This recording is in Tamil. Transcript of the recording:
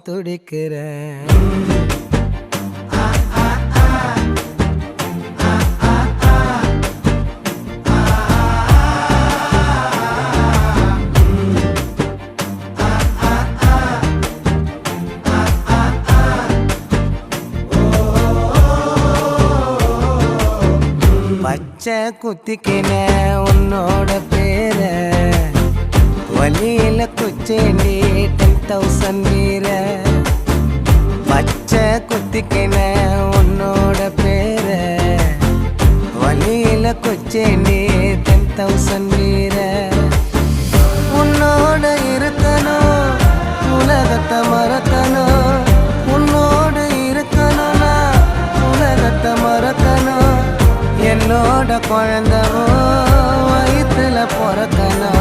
துடிக்கிறேன். பச்சை குத்திக்கின உன்னோட பேர வலியில குச்சேண்டி 10,000 வீர. பச்சை குத்திக்கின உன்னோட பேர வலியில குச்சேண்டி 10,000 வீர.